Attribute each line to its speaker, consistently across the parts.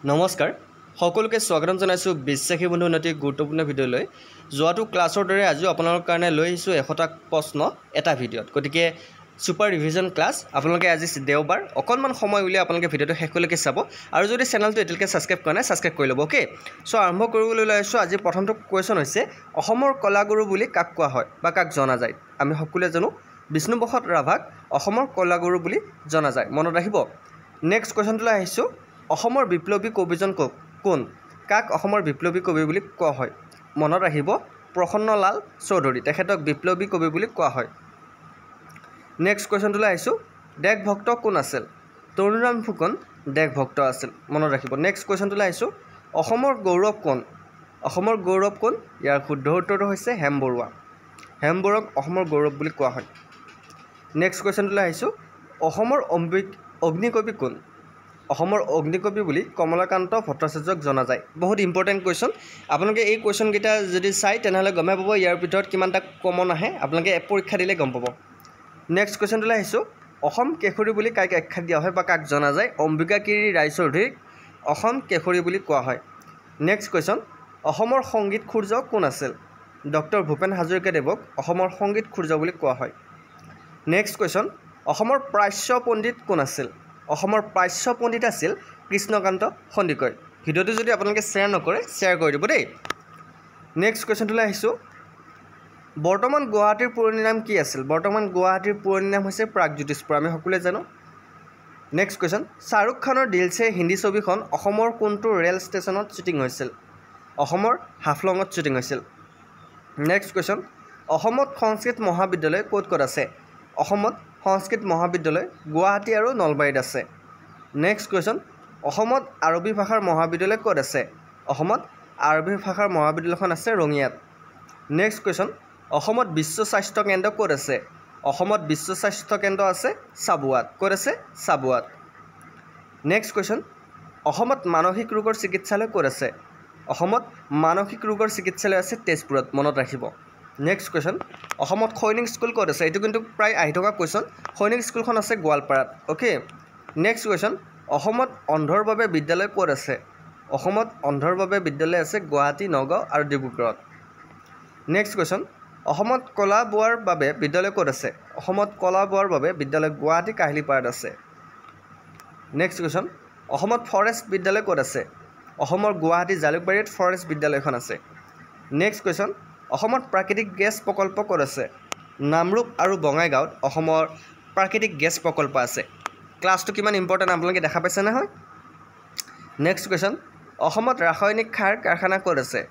Speaker 1: নমস্কাৰ সকলোকে স্বাগতম জনাইছো বিশ্বাসী বন্ধু উন্নতি গুৰুত্বপূৰ্ণ ভিডিঅ'লৈ যোৱাটো ক্লাছৰ দৰে আজিও আপোনালোকৰ কাৰণে লৈ আহিছো 100টা প্ৰশ্ন এটা ভিডিঅ'ত গতিকে সুপাৰ ৰিভিজন ক্লাছ আপোনালোকে আজি দেওবাৰ অকনমান সময় উলিয়াই আপোনালোকে ভিডিঅ'টো শেষলৈকে চাব আৰু যদি চেনেলটো এতিয়ালৈকে সাবস্ক্ৰাইব কৰা নাই সাবস্ক্ৰাইব কৰি ল'ব ওকে সো আৰম্ভ কৰিবলৈ লৈ আহিছো আজি প্ৰথমটো কোৱেশ্চন হৈছে অসমৰ কলাগুৰু বুলি কাক কোৱা হয় বা কাক জনা যায় আমি সকলোৱে জানো বিষ্ণুপ্ৰসাদ ৰাভাক অসমৰ কলাগুৰু বুলি জনা যায় মনত ৰাখিব নেক্সট কোৱেশ্চনটো আহিছো অসমৰ বিপ্লৱী কবিজন কোন কাক অসমৰ বিপ্লৱী কবি বুলি কোৱা হয় মনত ৰাখিব প্ৰসন্নলাল চৌধুৰী তেখেতক বিপ্লৱী কবি বুলি কোৱা হয় নেক্সট কোৱেশ্চনটো আহিছো দেশভক্ত কোন আছিল তৰুণৰাম ফুকন দেশভক্ত আছিল মনত ৰাখিব নেক্সট কোৱেশ্চনটো আহিছো অসমৰ গৌৰৱ কোন ইয়াৰ শুদ্ধ উত্তৰটো হৈছে হেমবৰুৱাক অসমৰ গৌৰৱ বুলি কোৱা হয় নেক্সট কোৱেশ্চনটো আহিছো অসমৰ অগ্নিকবি কোন অসমৰ অগ্নিকবি বুলি কমলাকান্ত ভট্টাচাৰ্যক জনা যায় বহুত ইম্পৰ্টেন্ট কোৱেশ্চন আপোনালোকে এই কোৱেশ্চন কেইটা যদি চাই তেনেহলে গমে পাব ইয়াৰ ভিতৰত কিমানটা কমন আহে আপোনালোকে পৰীক্ষা দিলে গম পাব নেক্সট কোৱেশ্চনটো আহিছো অসম কেশৰী বুলি কাক আখ্যা দিয়া হয় বা কাক জনা যায় অম্বিকাগিৰি ৰায়চৌধুৰীক অসম কেশৰী বুলি কোৱা হয় নেক্সট কোৱেশ্চন অসমৰ সংগীত সূৰ্য কোন আছিল ডক্টৰ ভূপেন হাজৰিকাদেৱক অসমৰ সংগীত সূৰ্য বুলি কোৱা হয় নেক্সট কোৱেশ্চন অসমৰ প্ৰাচ্য পণ্ডিত কোন আছিল অসমৰ প্ৰাচ্য পণ্ডিত আছিল কৃষ্ণকান্ত সন্দিকৈ ভিডিঅ'টো যদি আপোনালোকে শ্বেয়াৰ নকৰে শ্বেয়াৰ কৰি দিব দেই নেক্সট কোৱেশ্চনটো আহিছো বৰ্তমান গুৱাহাটীৰ পুৰণি নাম কি আছিল বৰ্তমান গুৱাহাটীৰ পুৰণি নাম হৈছে প্ৰাগজ্যোতিষপুৰ আমি সকলোৱে জানো নেক্সট কোৱেশ্চন শাহৰুখ খানৰ দিল সে হিন্দী ছবিখন অসমৰ কোনটো ৰেল ষ্টেচনত শ্বুটিং হৈছিল অসমৰ হাফলঙত শ্বুটিং হৈছিল নেক্সট কোৱেশ্চন অসমত সংস্কৃত মহাবিদ্যালয় ক'ত আছে অসমত সংস্কৃত মহাবিদ্যালয় গুৱাহাটী আৰু নলবাৰীত আছে নেক্সট কোৱেশ্চন অসমত আৰবী ভাষাৰ মহাবিদ্যালয় ক'ত আছে অসমত আৰবী ভাষাৰ মহাবিদ্যালয়খন আছে ৰঙিয়াত নেক্সট কোৱেশ্চন অসমত বিশ্ব স্বাস্থ্য কেন্দ্ৰ ক'ত আছে অসমত বিশ্ব স্বাস্থ্য কেন্দ্ৰ আছে চাবুৱাত ক'ত আছে চাবুৱাত নেক্সট কোৱেশ্চন অসমত মানসিক ৰোগৰ চিকিৎসালয় ক'ত আছে অসমত মানসিক ৰোগৰ চিকিৎসালয় আছে তেজপুৰত মনত ৰাখিব নেক্সট কোৱেশ্চন অসমত সৈনিক স্কুল ক'ত আছে এটো কিন্তু প্ৰায় আহি থকা কোৱেশ্চন সৈনিক স্কুলখন আছে গোৱালপাৰাত ওকে নেক্সট কোৱেশ্চন অসমত অন্ধৰ বাবে বিদ্যালয় ক'ত আছে অসমত অন্ধৰ বাবে বিদ্যালয় আছে গুৱাহাটী নগাঁও আৰু ডিব্ৰুগড়ত নেক্সট কোৱেশ্চন অসমত কলা বোৱাৰ বাবে বিদ্যালয় ক'ত আছে অসমত কলা বোৱাৰ বাবে বিদ্যালয় গুৱাহাটী কাহিলীপাৰাত আছে নেক্সট কোৱেশ্চন অসমত ফৰেষ্ট বিদ্যালয় ক'ত আছে অসমৰ গুৱাহাটী জালুকবাৰীত ফৰেষ্ট বিদ্যালয়খন আছে নেক্সট কোৱেশ্চন অসমত প্ৰাকৃতিক গেছ প্ৰকল্প ক'ত আছে নামৰূপ আৰু বঙাইগাঁৱত অসমৰ প্ৰাকৃতিক গেছ প্ৰকল্প আছে ক্লাছটো কিমান ইম্পৰ্টেন্ট আপোনালোকে দেখা পাইছে নহয় নেক্সট কোৱেশ্চন অসমত ৰাসায়নিক সাৰ কাৰখানা ক'ত আছে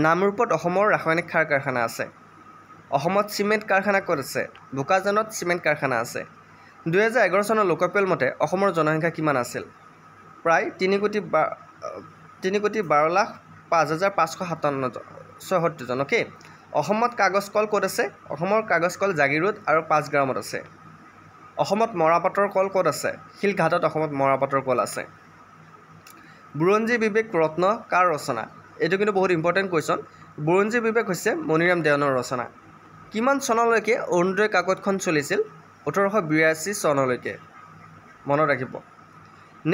Speaker 1: নামৰূপত অসমৰ ৰাসায়নিক সাৰ কাৰখানা আছে অসমত চিমেণ্ট কাৰখানা ক'ত আছে বোকাজানত চিমেণ্ট কাৰখানা আছে 2011 চনৰ লোকপিয়ল মতে অসমৰ জনসংখ্যা কিমান আছিল প্ৰায় 3,12,05,557 জন ওকে অসমত কাগজ কল ক'ত আছে অসমৰ কাগজ কল জাগিৰোড আৰু 5 গ্ৰামত আছে অসমত মৰাপাটৰ কল ক'ত আছে শিলঘাটত অসমত মৰাপাটৰ কল আছে বুৰঞ্জী বিবেক ৰত্ন কাৰ ৰচনা এটো কিন্তু বহুত ইম্পৰ্টেন্ট কোৱেশ্চন বুৰঞ্জী বিবেক হৈছে মনিৰাম দেৱানৰ ৰচনা কিমান চনলৈকে অৰুণোদয় কাকতখন চলিছিল 1882 চনলৈকে মনত ৰাখিব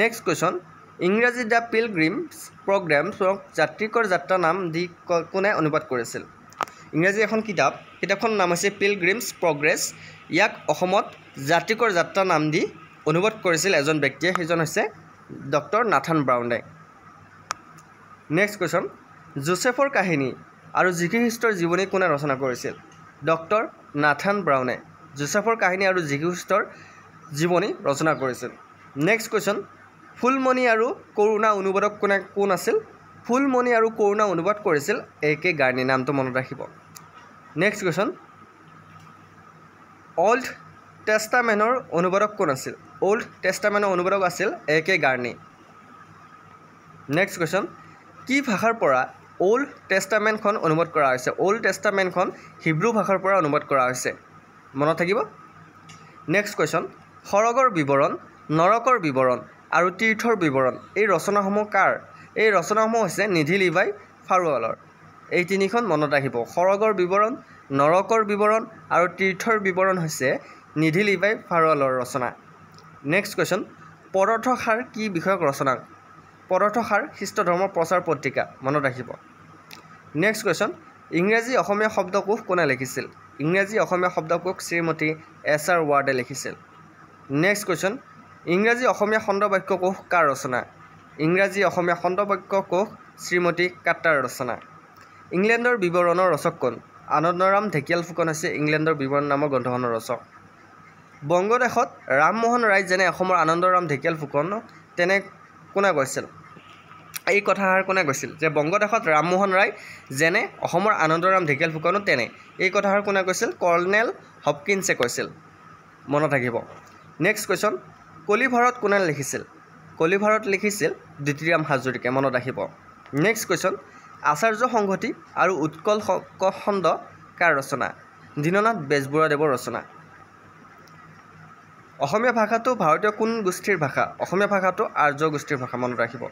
Speaker 1: নেক্সট কোৱেশ্চন ইংৰাজী দ্য পিলগ্ৰিমছ প্ৰগ্ৰামছক যাত্ৰীকৰ যাত্ৰা নাম দি কোনে অনুবাদ কৰিছিল ইংৰাজী এখন কিতাপখনৰ নাম হৈছে পিলগ্ৰিমছ প্ৰগ্ৰেছ ইয়াক অসমত যাত্ৰীকৰ যাত্ৰা নাম দি অনুবাদ কৰিছিল এজন ব্যক্তিয়ে সেইজন হৈছে ডক্টৰ নাথান ব্ৰাউনে নেক্সট কোৱেশ্চন জোচেফৰ কাহিনী আৰু যীশু খ্ৰীষ্টৰ জীৱনী কোনে ৰচনা কৰিছিল ডক্টৰ নাথান ব্ৰাউনে জোচেফৰ কাহিনী আৰু যীশু খ্ৰীষ্টৰ জীৱনী ৰচনা কৰিছিল নেক্সট কোৱেশ্চন ফুলমণি আৰু কৰুণা অনুবাদক কোন আছিল ফুলমণি আৰু কৰুণা অনুবাদ কৰিছিল একে গাৰ্নি নামটো মনত ৰাখিব নেক্সট কোৱেশ্চন অল্ড টেষ্টামেণ্টৰ অনুবাদক কোন আছিল অল্ড টেষ্টামেণ্টৰ অনুবাদক আছিল একে গাৰ্নি নেক্সট কোৱেশ্চন কি ভাষাৰ পৰা অল্ড টেষ্টামেণ্টখন অনুবাদ কৰা হৈছে অল্ড টেষ্টামেণ্টখন হিব্ৰু ভাষাৰ পৰা অনুবাদ কৰা হৈছে মনত থাকিব নেক্সট কোৱেশ্চন সৰগৰ বিৱৰণ নৰকৰ বিৱৰণ আৰু তীৰ্থৰ বিৱৰণ এই ৰচনাসমূহ কাৰ এই ৰচনাসমূহ হৈছে নিধি লিভাই ফাৰুৱালৰ এই তিনিখন মনত ৰাখিব সৰগৰ বিৱৰণ নৰকৰ বিৱৰণ আৰু তীৰ্থৰ বিৱৰণ হৈছে নিধি লিভাই ফাৰুৱালৰ ৰচনা নেক্সট কোৱেশ্চন পদাৰ্থ সাৰ কি বিষয়ক ৰচনা পদাৰ্থসাৰ খ্ৰীষ্ট ধৰ্মৰ প্ৰচাৰ পত্ৰিকা মনত ৰাখিব নেক্সট কুৱেশ্যন ইংৰাজী অসমীয়া শব্দকোষ কোনে লিখিছিল ইংৰাজী অসমীয়া শব্দকোষ শ্ৰীমতী এছ.আৰ. ৱাৰ্ডে লিখিছিল নেক্সট কুৱেশ্যন ইংৰাজী অসমীয়া খণ্ডবাক্য কোষ কাৰ ৰচনা ইংৰাজী অসমীয়া খণ্ডবাক্য কোষ শ্ৰীমতী কাট্টাৰ ৰচনা ইংলেণ্ডৰ বিৱৰণৰ ৰচক কোন আনন্দৰাম ঢেকিয়াল ফুকন হৈছে ইংলেণ্ডৰ বিৱৰণ নামৰ গ্ৰন্থখনৰ ৰচক বংগদেশত ৰামমোহন ৰায় যেনে অসমৰ আনন্দৰাম ঢেকিয়াল ফুকন তেনে কোনে কৈছিল এই কথাষাৰ কোনে কৈছিল যে বংগদেশত ৰামমোহন ৰায় যেনে অসমৰ আনন্দৰাম ঢেকিয়াল ফুকনো তেনে এই কথাষাৰ কোনে কৈছিল কৰ্ণেল হপকিন্সে কৈছিল মনত ৰাখিব নেক্সট কুৱেশ্যন কলিভাৰত কোনে লিখিছিল কলিভাৰত লিখিছিল দ্বিতীৰাম হাজৰিকাই মনত ৰাখিব নেক্সট কুৱেশ্যন আচাৰ্য সংহতি আৰু উৎকল খণ্ড কাৰ ৰচনা দীননাথ বেজবৰুৱাদেৱৰ ৰচনা অসমীয়া ভাষাটো ভাৰতীয় কোন গোষ্ঠীৰ ভাষা অসমীয়া ভাষাটো আৰ্য গোষ্ঠীৰ ভাষা মনত ৰাখিব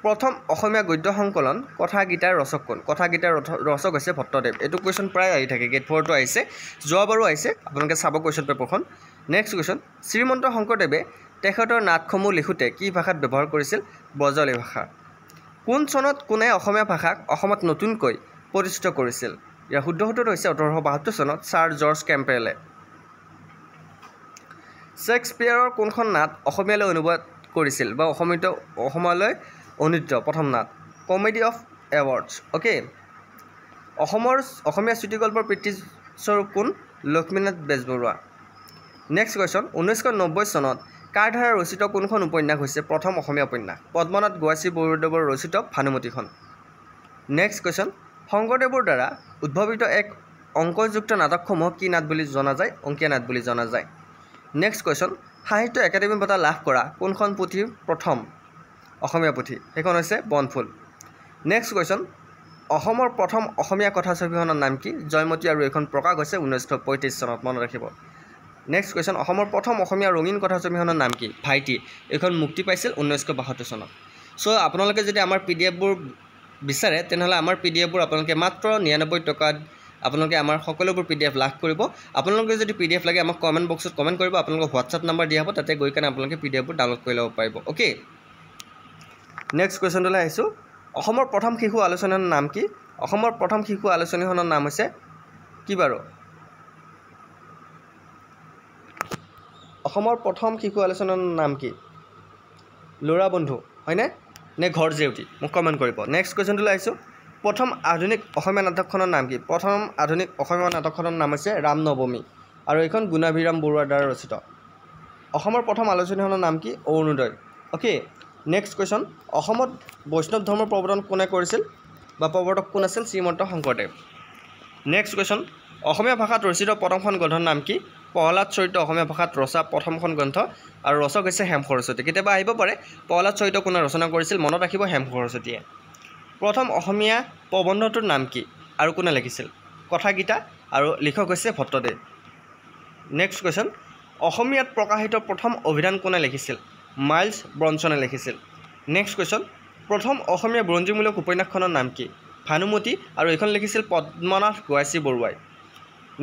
Speaker 1: প্ৰথম অসমীয়া গদ্য সংকলন কথাগীতাৰ ৰচক কোন কথাগীতাৰ ৰচক হৈছে ভট্টদেৱ এইটো কুৱেশ্যন প্ৰায় আহি থাকে গেট 4টো আহিছে যোৱাবাৰো আহিছে আপোনালোকে চাব কুৱেশ্যন পেপাৰখন নেক্সট কুৱেশ্যন শ্ৰীমন্ত শংকৰদেৱে তেখেতৰ নাটসমূহ লিখোঁতে কি ভাষাত ব্যৱহাৰ কৰিছিল ব্ৰজাৱলী ভাষা কোন চনত কোনে অসমীয়া ভাষাক অসমত নতুনকৈ প্ৰতিষ্ঠিত কৰিছিল ইয়াৰ শুদ্ধ উত্তৰটো হৈছে 1872 চনত ছাৰ জৰ্জ কেম্পেলে শ্বেক্সপিয়াৰৰ কোনখন নাট অসমীয়ালৈ অনুবাদ কৰিছিল বা অসমলৈ অনুদিত প্ৰথম নাট কমেডি অফ এৱাৰ্ডছ অ'কে অসমীয়া চুটিগল্পৰ পিতৃস্বৰূপ কোন লক্ষ্মীনাথ বেজবৰুৱা নেক্সট কুৱেশ্যন 1990 চনত কাৰ দ্বাৰা ৰচিত কোনখন উপন্যাস হৈছে প্ৰথম অসমীয়া উপন্যাস পদ্মনাথ গোহাঁচি বৰুৱাদেৱৰ ৰচিত ভানুমতীখন নেক্সট কুৱেশ্যন শংকৰদেৱৰ দ্বাৰা উদ্ভাৱিত এক অংকযুক্ত নাটকসমূহ কি নাট বুলি জনা যায় অংকীয়া নাট বুলি জনা যায় নেক্সট কুৱেশ্যন সাহিত্য একাডেমী বঁটা লাভ কৰা কোনখন পুথি প্ৰথম অসমীয়া পুথি সেইখন হৈছে বনফুল নেক্সট কুৱেশ্যন অসমৰ প্ৰথম অসমীয়া কথাছবিখনৰ নাম কি জয়মতী আৰু এইখন প্ৰকাশ হৈছে 1935 চনত মনত ৰাখিব নেক্সট কুৱেশ্যন অসমৰ প্ৰথম অসমীয়া ৰঙীন কথাছবিখনৰ নাম কি ভাইটি এইখন মুক্তি পাইছিল 1972 চনত চ' আপোনালোকে যদি আমাৰ PDF-বোৰ বিচাৰে তেনেহ'লে আমাৰ PDF-বোৰ আপোনালোকে মাত্ৰ 99 টকাত আপোনালোকে আমাৰ সকলোবোৰ PDF লাভ কৰিব আপোনালোকে যদি PDF লাগে আমাক কমেণ্ট বক্সত কমেণ্ট কৰিব আপোনালোকৰ হোৱাটছআপ নম্বৰ দিয়া হ'ব তাতে গৈ কেনে আপোনালোকে PDF-বোৰ ডাউনলোড কৰি ল'ব পাৰিব অ'কে নেক্সট কুৱেশ্যনটোলৈ আহিছোঁ অসমৰ প্ৰথম শিশু আলোচনীখনৰ নাম কি অসমৰ প্ৰথম শিশু আলোচনীখনৰ নাম হৈছে কি বাৰু অসমৰ প্ৰথম শিশু আলোচনীৰ নাম কি ল'ৰা বন্ধু হয়নে নে ঘৰ জেউতি মোক কমেণ্ট কৰিব নেক্সট কুৱেশ্যনটোলৈ আহিছোঁ প্ৰথম আধুনিক অসমীয়া নাটকখনৰ নাম কি প্ৰথম আধুনিক অসমীয়া নাটকখনৰ নাম হৈছে ৰাম নৱমী আৰু এইখন গুণাভিৰাম বৰুৱাৰ দ্বাৰা ৰচিত অসমৰ প্ৰথম আলোচনীখনৰ নাম কি অৰুণোদয় অ'কে নেক্সট কুৱেশ্যন অসমত বৈষ্ণৱ ধৰ্মৰ প্ৰৱৰ্তন কোনে কৰিছিল বা প্ৰৱৰ্তক কোন আছিল শ্ৰীমন্ত শংকৰদেৱ নেক্সট কুৱেশ্যন অসমীয়া ভাষাত ৰচিত প্ৰথমখন গ্ৰন্থৰ নাম কি প্ৰহ্লাদ চৰিত্ৰ অসমীয়া ভাষাত ৰচা প্ৰথমখন গ্ৰন্থ আৰু ৰচক হৈছে হেম সৰস্বতী কেতিয়াবা আহিব পাৰে প্ৰহ্লাদ চৰিত্ৰ কোনে ৰচনা কৰিছিল মনত ৰাখিব হেম সৰস্বতীয়ে প্ৰথম অসমীয়া প্ৰবন্ধটোৰ নাম কি আৰু কোনে লিখিছিল কথাগীতা আৰু লিখক হৈছে ভট্টদেৱ নেক্সট কুৱেশ্যন অসমীয়াত প্ৰকাশিত প্ৰথম অভিধান কোনে লিখিছিল মাইলছ ব্ৰনছনে লিখিছিল নেক্সট কুৱেশ্যন প্ৰথম অসমীয়া বুৰঞ্জীমূলক উপন্যাসখনৰ নাম কি ভানুমতী আৰু এইখন লিখিছিল পদ্মনাথ গোহাঁচি বৰুৱাই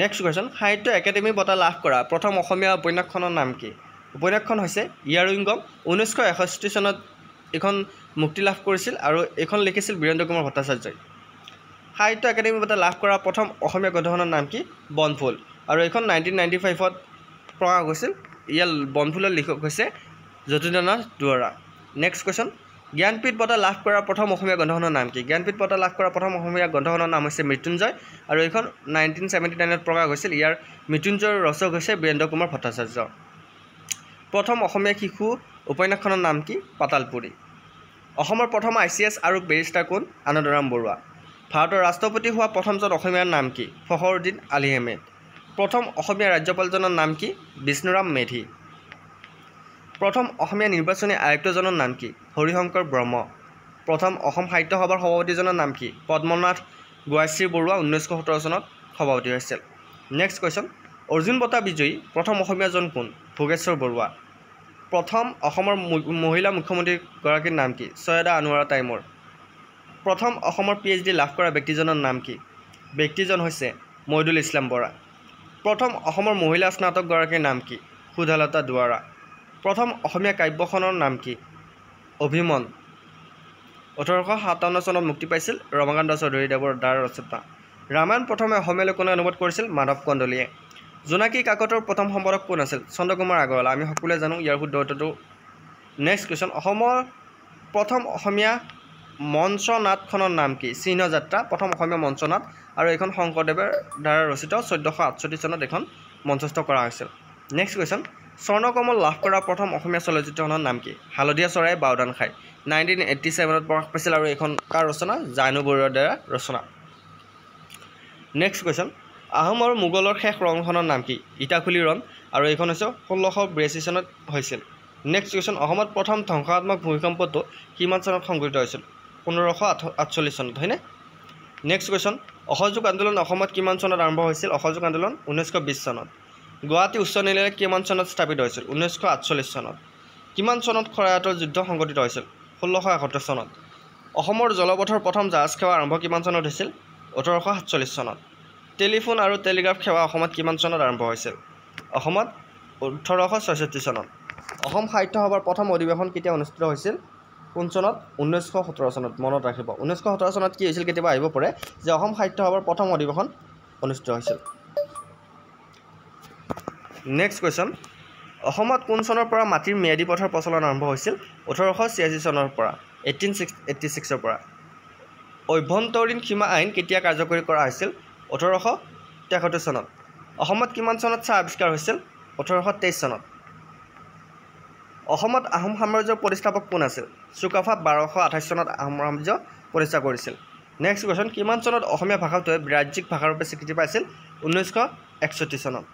Speaker 1: নেক্সট কুৱেশ্যন সাহিত্য একাডেমী বঁটা লাভ কৰা প্ৰথম অসমীয়া উপন্যাসখনৰ নাম কি উপন্যাসখন হৈছে ইয়াৰুইংগম 1961 চনত এইখন মুক্তি লাভ কৰিছিল আৰু এইখন লিখিছিল বীৰেন্দ্ৰ কুমাৰ ভট্টাচাৰ্যই সাহিত্য একাডেমী বঁটা লাভ কৰা প্ৰথম অসমীয়া গ্ৰন্থখনৰ নাম কি বনফুল আৰু এইখন 1995ত প্ৰকাশ হৈছিল ইয়াৰ বনফুলৰ লিখক হৈছে যতীন্দ্ৰনাথ দুৱৰা নেক্সট কুৱেশ্যন জ্ঞানপীঠ বঁটা লাভ কৰা প্ৰথম অসমীয়া গ্ৰন্থখনৰ নাম কি জ্ঞানপীঠ বঁটা লাভ কৰা প্ৰথম অসমীয়া গ্ৰন্থখনৰ নাম হৈছে মৃত্যুঞ্জয় আৰু এইখন 1979ত প্ৰকাশ হৈছিল ইয়াৰ মৃত্যুঞ্জয়ৰ ৰচক হৈছে বীৰেন্দ্ৰ কুমাৰ ভট্টাচাৰ্য প্ৰথম অসমীয়া শিশু উপন্যাসখনৰ নাম কি পাতালপুৰী অসমৰ প্ৰথম ICS আৰু বেৰিষ্টাৰ কোন আনন্দৰাম বৰুৱা ভাৰতৰ ৰাষ্ট্ৰপতি হোৱা প্ৰথমজন অসমীয়াৰ নাম কি ফখৰুদ্দিন আলি আহমেদ প্ৰথম অসমীয়া ৰাজ্যপালজনৰ নাম কি বিষ্ণুৰাম মেধি প্ৰথম অসমীয়া নিৰ্বাচনী আয়ুক্তজনৰ নাম কি হৰিশংকৰ ব্ৰহ্ম প্ৰথম অসম সাহিত্য সভাৰ সভাপতিজনৰ নাম কি পদ্মনাথ গোহাঁচি বৰুৱা 1917 চনত সভাপতি হৈছিল নেক্সট কুৱেশ্যন অৰ্জুন বঁটা বিজয়ী প্ৰথম অসমীয়াজন কোন ভোগেশ্বৰ বৰুৱা প্ৰথম অসমৰ মহিলা মুখ্যমন্ত্ৰীগৰাকীৰ নাম কি ছৈয়দা আনোৱাৰা তাইমুৰ প্ৰথম অসমৰ PhD লাভ কৰা ব্যক্তিজনৰ নাম কি ব্যক্তিজন হৈছে মইদুল ইছলাম বৰা প্ৰথম অসমৰ মহিলা স্নাতকগৰাকীৰ নাম কি সুধালতা দুৱাৰা প্ৰথম অসমীয়া কাব্যখনৰ নাম কি অভিমন 1857 চনত মুক্তি পাইছিল ৰমাকান্ত চৌধুৰীদেৱৰ দ্বাৰা ৰচিত ৰামায়ণ প্ৰথমে অসমীয়ালৈ কোনে অনুবাদ কৰিছিল মাধৱ কন্দলীয়ে জোনাকী কাকতৰ প্ৰথম সম্পাদক কোন আছিল চন্দ্ৰকুমাৰ আগৰৱালা আমি সকলোৱে জানো ইয়াৰ শুদ্ধ উত্তৰটো নেক্সট কুৱেশ্যন অসমৰ প্ৰথম অসমীয়া মঞ্চ নাটখনৰ নাম কি চিহ্ন যাত্ৰা প্ৰথম অসমীয়া মঞ্চ নাট আৰু এইখন শংকৰদেৱৰ দ্বাৰা ৰচিত 1468 চনত এখন মঞ্চস্থ কৰা হৈছিল নেক্সট কুৱেশ্যন স্বৰ্ণকমল লাভ কৰা প্ৰথম অসমীয়া চলচ্চিত্ৰখনৰ নাম কি হালধীয়া চৰাই বাওদান খাই 1987 প্ৰকাশ পাইছিল আৰু এইখন কাৰ ৰচনা জানু বৰুৱাৰ দ্বাৰা ৰচনা নেক্সট কুৱেশ্যন আহোম আৰু মোগলৰ শেষ ৰণখনৰ নাম কি ইটাখুলি ৰণ আৰু এইখন হৈছে 1682 চনত হৈছিল নেক্সট কুৱেশ্যন অসমত প্ৰথম ধ্বংসাত্মক ভূমিকম্পটো কিমান চনত সংঘটিত হৈছিল 1548 চনত হয়নে নেক্সট কুৱেশ্যন অসহযোগ আন্দোলন অসমত কিমান চনত আৰম্ভ হৈছিল অসহযোগ আন্দোলন 1920 চনত গুৱাহাটী উচ্চ ন্যায়ালয় কিমান চনত স্থাপিত হৈছিল 1948 চনত কিমান চনত খৰায়াতৰ যুদ্ধ সংঘটিত হৈছিল 1671 চনত অসমৰ জলপথৰ প্ৰথম জাহাজ সেৱা আৰম্ভ কিমান চনত হৈছিল 1847 চনত টেলিফোন আৰু টেলিগ্ৰাফ সেৱা অসমত কিমান চনত আৰম্ভ হৈছিল অসমত 1866 চনত অসম সাহিত্য সভাৰ প্ৰথম অধিৱেশন কেতিয়া অনুষ্ঠিত হৈছিল কোন চনত 1917 চনত মনত ৰাখিব 1917 চনত কি হৈছিল কেতিয়াবা আহিব পাৰে যে অসম সাহিত্য সভাৰ প্ৰথম অধিৱেশন অনুষ্ঠিত হৈছিল নেক্সট কুৱেশ্যন অসমত কোন চনৰ পৰা মাটিৰ ম্যাদী পথৰ প্ৰচলন আৰম্ভ হৈছিল 1886 চনৰ পৰা 1886 ৰ পৰা অভ্যন্তৰীণ সীমা আইন কেতিয়া কাৰ্যকৰী কৰা হৈছিল 1873 চনত অসমত কিমান চনত চাহ আৱিষ্কাৰ হৈছিল 1823 চনত অসমত আহোম সাম্ৰাজ্যৰ প্ৰতিষ্ঠাপক কোন আছিল চুকাফা 1228 চনত আহোম সাম্ৰাজ্য প্ৰতিষ্ঠা কৰিছিল নেক্সট কুৱেশ্যন কিমান চনত অসমীয়া ভাষাটোৱে ৰাজ্যিক ভাষাৰূপে স্বীকৃতি পাইছিল 1961 চনত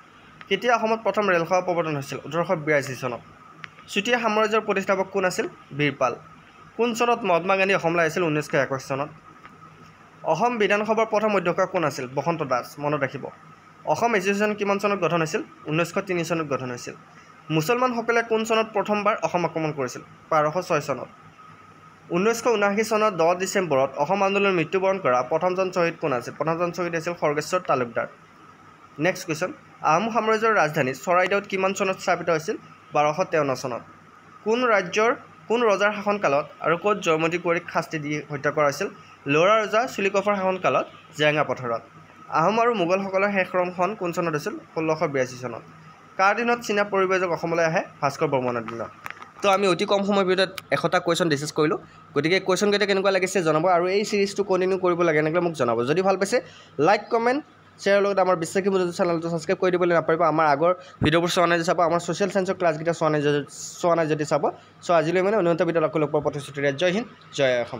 Speaker 1: কেতিয়া অসমত প্ৰথম ৰেলসেৱা প্ৰৱৰ্তন হৈছিল 1882 চনত চুতীয়া সাম্ৰাজ্যৰ প্ৰতিষ্ঠাপক কোন আছিল বীৰপাল কোন চনত মহাত্মা গান্ধী অসমলৈ আহিছিল 1921 চনত অসম বিধানসভাৰ প্ৰথম অধ্যক্ষ কোন আছিল বসন্ত দাস মনত ৰাখিব অসম এছ'চিয়েশ্যন কিমান চনত গঠন হৈছিল 1903 চনত গঠন হৈছিল মুছলমানসকলে কোন চনত প্ৰথমবাৰ অসম আক্ৰমণ কৰিছিল 1206 চনত 1979 চনৰ 10 ডিচেম্বৰত অসম আন্দোলনত মৃত্যুবৰণ কৰা প্ৰথমজন শ্বহীদ কোন আছিল প্ৰথমজন শ্বহীদ আছিল খৰ্গেশ্বৰ তালুকদাৰ নেক্সট কুৱেশ্যন আহোম সাম্ৰাজ্যৰ ৰাজধানী চৰাইদেউত কিমান চনত স্থাপিত হৈছিল 1253 চনত কোন ৰজাৰ শাসনকালত আৰু ক'ত জয়মতী কুঁৱৰীক শাস্তি দি হত্যা কৰা হৈছিল লৰা ৰজা চুলিকফাৰ শাসনকালত জেৰেঙা পথাৰত আহোম আৰু মোগলসকলৰ শেষ ৰণখন কোন চনত হৈছিল 1682 চনত কাৰ দিনত চীনা পৰিব্ৰাজক অসমলৈ আহে ভাস্কৰ বৰ্মনৰ দিনত তো আমি অতি কম সময়ৰ ভিতৰত 100টা কুৱেশ্যন ডিছকাছ কৰিলোঁ গতিকে কুৱেশ্যনকেইটা কেনেকুৱা লাগিছে জনাব আৰু এই চিৰিজটো কণ্টিনিউ কৰিব লাগে এনেকৈ মোক জনাব যদি ভাল পাইছে লাইক কমেণ্ট শ্বেয়াৰ লগত আমাৰ বিশ্বাসী বন্ধু চেনেলটো ছাবস্ক্ৰাইব কৰি দিবলৈ নাপাৰিব আমাৰ আগৰ ভিডিঅ'বোৰ চোৱা নাই যদি চাব আমাৰ ছ'চিয়েল চায়েন্সৰ ক্লাছকেইটা চোৱা নাই যদি চাব চ' আজিলৈ মানে অন্য এটা ভিডিঅ'ত আকৌ লগ পোৱাৰ প্ৰতিশ্ৰুতিৰে জয় হিন্দ জয় অসম